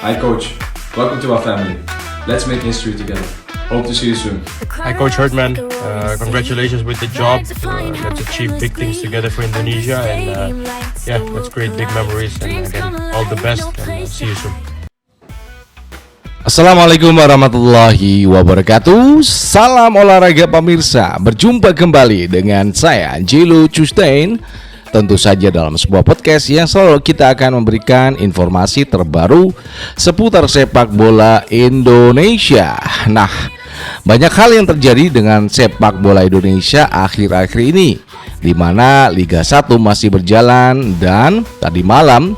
Hi coach, welcome to our family. Let's make history together. Hope to see you soon. Hi Coach Herdman, congratulations with the job. Let's achieve big things together for Indonesia and let's create big memories and again, all the best and see you soon. Assalamualaikum warahmatullahi wabarakatuh. Salam olahraga pemirsa. Berjumpa kembali dengan saya Jelo Custain. Tentu saja dalam sebuah podcast yang selalu kita akan memberikan informasi terbaru seputar sepak bola Indonesia. Nah, banyak hal yang terjadi dengan sepak bola Indonesia akhir-akhir ini, di mana Liga 1 masih berjalan dan tadi malam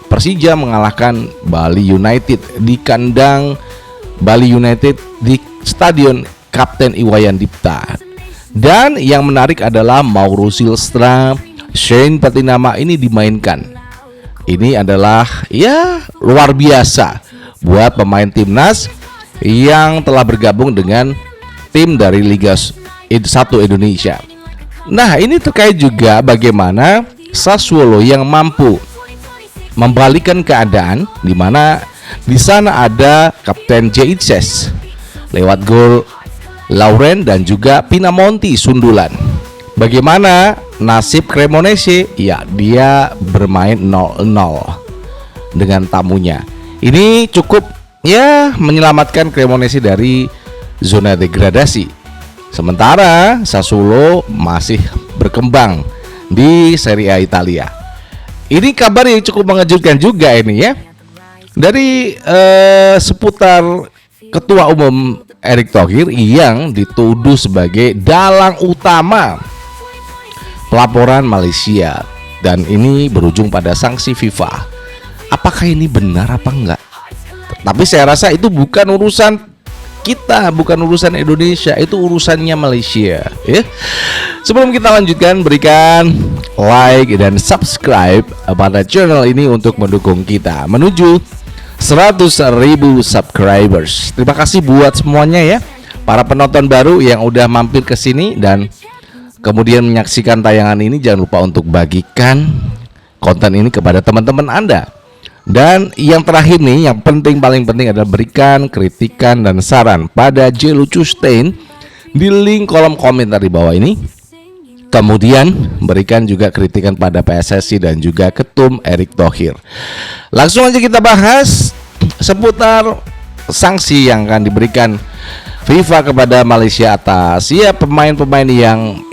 Persija mengalahkan Bali United di kandang Bali United di Stadion Kapten Iwayan Dipta. Dan yang menarik adalah Mauro Silstra, Shane Patinama ini dimainkan. Ini adalah luar biasa buat pemain timnas yang telah bergabung dengan tim dari Liga 1 Indonesia. Nah, ini terkait juga bagaimana Sassuolo yang mampu membalikan keadaan, di mana di sana ada Kapten Jeitzes lewat gol Lauren dan juga Pinamonti sundulan. Bagaimana nasib Cremonese? Ya, dia bermain 0-0 dengan tamunya. Ini cukup menyelamatkan Cremonese dari zona degradasi. Sementara Sassuolo masih berkembang di Serie A Italia. Ini kabar yang cukup mengejutkan juga ini ya. Dari seputar Ketua Umum Erick Thohir yang dituduh sebagai dalang utama pelaporan Malaysia, dan ini berujung pada sanksi FIFA. Apakah ini benar apa enggak? Tapi saya rasa itu bukan urusan kita, bukan urusan Indonesia, itu urusannya Malaysia ya. Sebelum kita lanjutkan, berikan like dan subscribe pada channel ini untuk mendukung kita menuju 100.000 subscribers. Terima kasih buat semuanya ya, para penonton baru yang udah mampir ke sini dan kemudian menyaksikan tayangan ini. Jangan lupa untuk bagikan konten ini kepada teman-teman Anda. Dan yang terakhir nih, yang paling penting adalah berikan kritikan dan saran pada Jelo Custain di link kolom komentar di bawah ini. Kemudian berikan juga kritikan pada PSSI dan juga Ketum Erick Thohir. Langsung aja kita bahas seputar sanksi yang akan diberikan FIFA kepada Malaysia atas pemain-pemain yang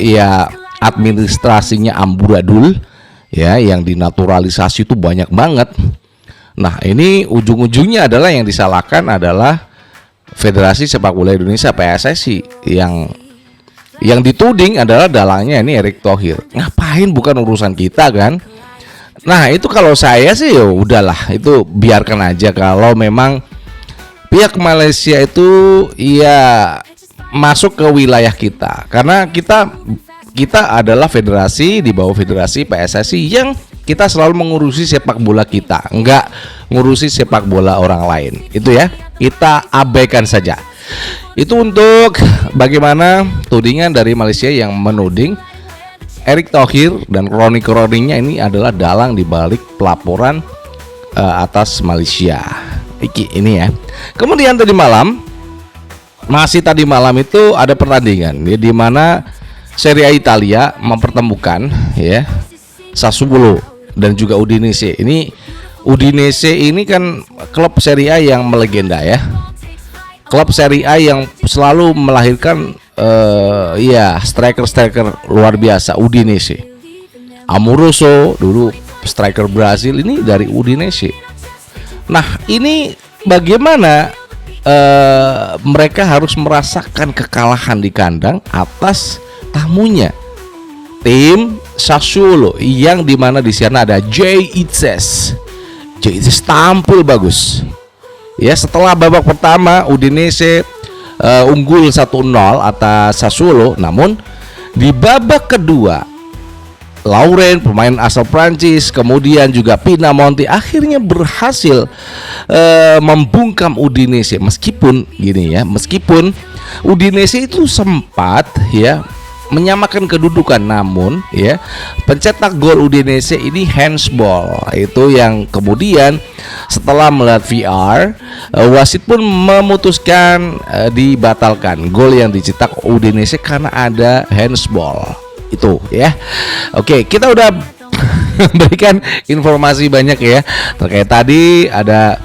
administrasinya amburadul yang dinaturalisasi itu banyak banget. Nah, ini ujung-ujungnya adalah yang disalahkan adalah Federasi Sepak Bola Indonesia PSSI yang dituding adalah dalangnya ini Erick Thohir. Ngapain, bukan urusan kita kan? Nah, itu kalau saya sih ya udahlah, itu biarkan aja. Kalau memang pihak Malaysia itu masuk ke wilayah kita, karena kita adalah federasi di bawah federasi PSSI yang kita selalu mengurusi sepak bola kita, enggak ngurusi sepak bola orang lain. Itu ya, kita abaikan saja. Itu untuk bagaimana tudingan dari Malaysia yang menuding Erick Thohir dan kroni-kroninya ini adalah dalang di balik pelaporan atas Malaysia. Ini ya. Kemudian tadi malam itu ada pertandingan di mana Serie A Italia mempertemukan Sassuolo dan juga Udinese. Ini Udinese ini kan klub Serie A yang melegenda ya. Klub Serie A yang selalu melahirkan striker luar biasa. Udinese, Amoroso dulu striker Brazil, ini dari Udinese. Nah, ini bagaimana mereka harus merasakan kekalahan di kandang atas tamunya tim Sassuolo, yang dimana di sana ada Jeitzes tampil bagus. Ya, setelah babak pertama Udinese unggul 1-0 atas Sassuolo, namun di babak kedua Lauren, pemain asal Prancis, kemudian juga Pinamonti akhirnya berhasil membungkam Udinese. Meskipun Udinese itu sempat menyamakan kedudukan, namun ya pencetak gol Udinese ini handsball. Itu yang kemudian setelah melihat VR, wasit pun memutuskan dibatalkan gol yang dicetak Udinese karena ada handsball itu ya. Oke, kita udah berikan informasi banyak ya terkait tadi ada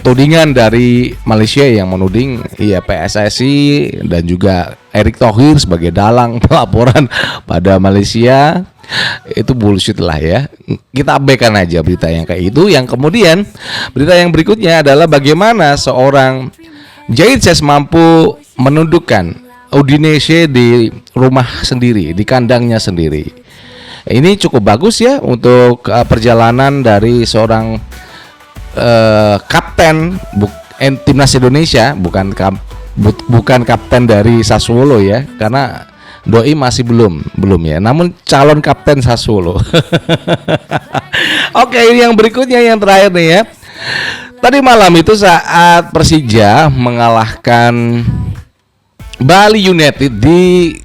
tudingan dari Malaysia yang menuding PSSI dan juga Erick Thohir sebagai dalang pelaporan pada Malaysia. Itu bullshit lah ya. Kita abaikan aja berita yang kayak itu. Yang kemudian berita yang berikutnya adalah bagaimana seorang Jahit Ses mampu menundukkan Udinese di rumah sendiri, di kandangnya sendiri. Ini cukup bagus ya untuk perjalanan dari seorang kapten timnas Indonesia, bukan kapten dari Sassuolo ya, karena Doi masih belum ya, namun calon kapten Sassuolo. Oke, ini yang berikutnya yang terakhir nih ya. Tadi malam itu saat Persija mengalahkan Bali United di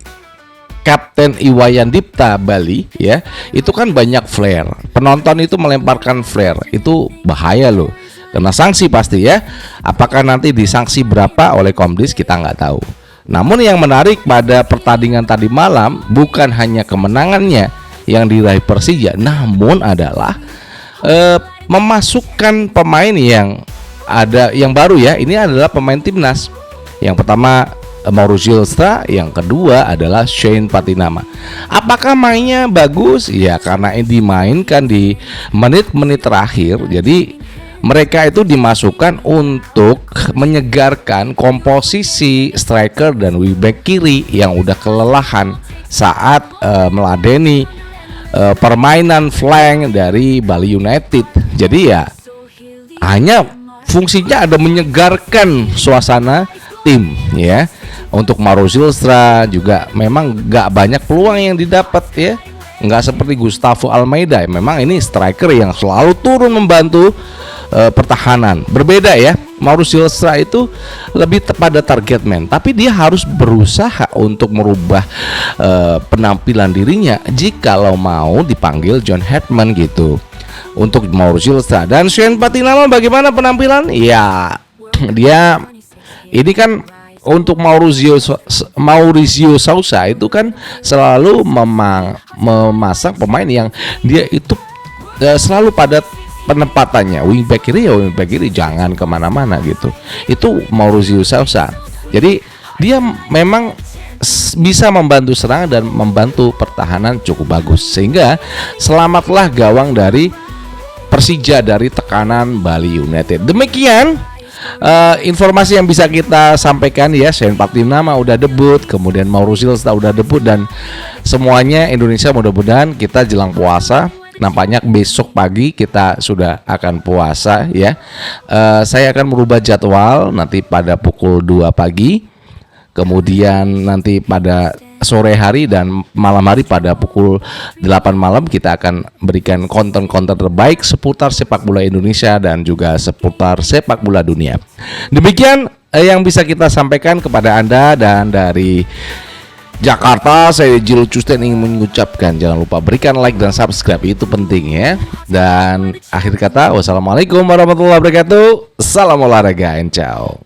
Kapten Iwayan Dipta Bali ya, itu kan banyak flare. Penonton itu melemparkan flare, itu bahaya loh. Kena sanksi pasti ya. Apakah nanti disanksi berapa oleh Komdis kita nggak tahu. Namun yang menarik pada pertandingan tadi malam bukan hanya kemenangannya yang diraih Persija, namun adalah memasukkan pemain yang baru ya. Ini adalah pemain timnas. Yang pertama Mauro Zylstra, yang kedua adalah Shane Patinama. Apakah mainnya bagus? Ya karena ini dimainkan di menit-menit terakhir. Jadi mereka itu dimasukkan untuk menyegarkan komposisi striker dan wingback kiri yang udah kelelahan saat meladeni permainan flank dari Bali United. Jadi ya hanya fungsinya ada menyegarkan suasana tim ya. Untuk Mauro Zylstra juga memang gak banyak peluang yang didapat ya, nggak seperti Gustavo Almeida. Memang ini striker yang selalu turun membantu pertahanan. Berbeda ya, Mauro Zylstra itu lebih pada target man, tapi dia harus berusaha untuk merubah penampilan dirinya jikalau mau dipanggil John Hetman gitu. Untuk Mauro Zylstra dan Shane Patinama bagaimana penampilan? Ya dia ini kan untuk Maurizio Sousa itu kan selalu memasang pemain yang dia itu selalu pada penempatannya, wingback kiri ya wingback kiri, jangan kemana-mana gitu. Itu Maurizio Sousa. Jadi dia memang bisa membantu serang dan membantu pertahanan cukup bagus, sehingga selamatlah gawang dari Persija dari tekanan Bali United. Demikian informasi yang bisa kita sampaikan ya. Shane Patinama udah debut, kemudian Mauro Zylstra udah debut, dan semuanya Indonesia mudah-mudahan kita jelang puasa. Nampaknya besok pagi kita sudah akan puasa ya. Saya akan merubah jadwal nanti pada pukul 2 pagi, kemudian nanti pada sore hari dan malam hari pada pukul 8 malam kita akan berikan konten-konten terbaik seputar sepak bola Indonesia dan juga seputar sepak bola dunia. Demikian yang bisa kita sampaikan kepada Anda, dan dari Jakarta saya Jilo Custen ingin mengucapkan jangan lupa berikan like dan subscribe, itu penting ya. Dan akhir kata wassalamualaikum warahmatullahi wabarakatuh. Salam olahraga and ciao.